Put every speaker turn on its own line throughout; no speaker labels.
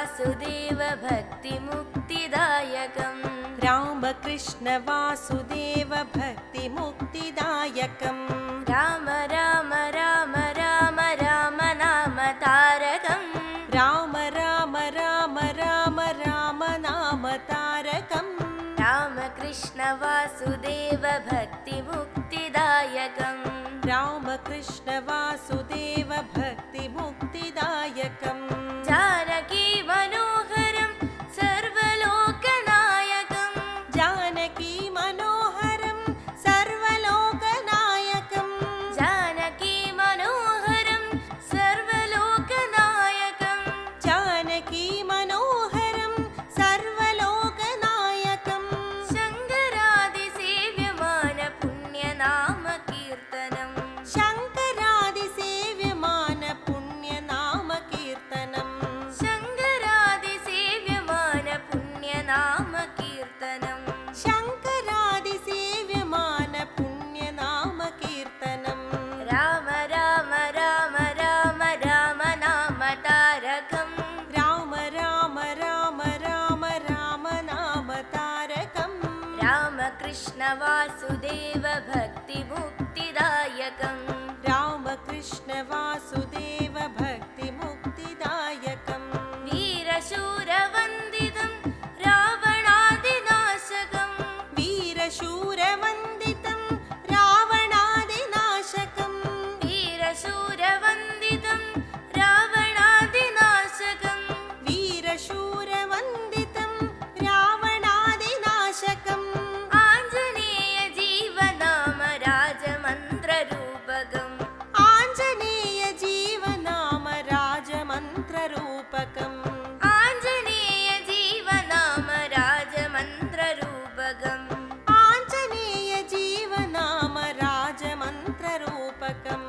वासुदेव भक्तिमुक्तिदायकम्
रामकृष्ण वासुदेव भक्तिमुक्तिदायकम्
राम राम राम राम राम नाम तारकम्
राम राम राम राम राम नाम तारकम्
रामकृष्ण वासुदेव भक्तिमुक्तिदायकम्
रामकृष्ण वासुदेव भक्तिमुक्तिदायकम्
जानकी मनोहरं सर्वलोकनायकम्
जानकी मनोहरं सर्वलोकनायकम्
जानकी मनोहरं सर्वलोकनायकम्
जानकी मनोहरं सर्वलोकनायकम्
शङ्करादिसेव्यमान पुण्यनाम कीर्तनम्
शङ्करादिसेव्यमान पुण्यनाम कीर्तनम्
शङ्करादिसेव्यमान पुण्यनाम कीर्तनम्
शङ्करादिसेव्यमान पुण्यनाम कीर्तनम्
राम राम राम राम राम नाम तारकम्
राम राम राम राम राम नाम तारकम्
रामकृष्ण वासुदेव भक्तिमुक्तिदायकम्
रामकृष्ण वासुदेव भक्तिमुक्तिदायकम्
वीरशूरवन्दितं रावणादिनाशकम्
वीरशूरवन्दितं रावणादिनाशकम्
वीरशूरवन्दितं रावणादिनाशकम्
वीरशूरवन्दितं रावणादिनाशकम्
आञ्जनेय जीवनाम राजमन्त्ररूपकम्
आञ्जनेय जीवनाम राजमन्त्ररूपकम्
आञ्जनेय जीवनाम राजमन्त्ररूपकम्
आञ्जनेय जीवनाम राजमन्त्ररूपकम्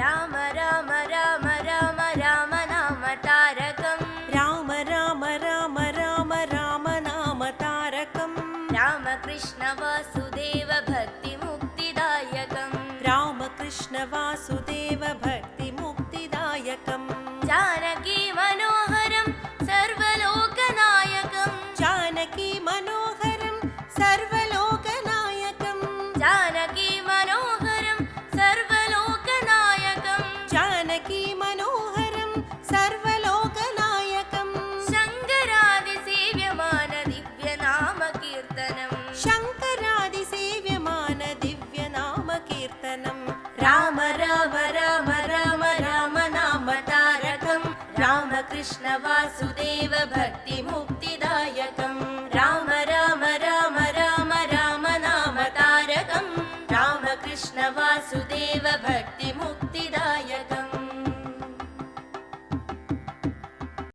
राम राम राम राम राम नाम तारकम्
राम राम राम राम राम नाम तारकम्
रामकृष्ण वासुदेव भक्तिमुक्तिदायकम्
रामकृष्ण वासुदेव भक्तिमुक्तिदायकम्
जानकी मनोहरं सर्वलोकनायकम्
जानकी मनोहरं सर्वलोकनायकम्
जानकी मनोहरं सर्वलोकनायकम्
जानकी मनोहरं सर्वलोकनायकम्
शङ्करादिसेव्यमान दिव्यनाम कीर्तनम्
शङ्करादिसेव्यमान दिव्यनाम कीर्तनम्
राम राम राम राम राम नाम तारकम् रामकृष्ण वासुदेव भक्तिमुक्तिदायकम् राम राम राम राम राम नाम तारकम् रामकृष्ण वासुदेव भक्तिमुक्तिदायकम्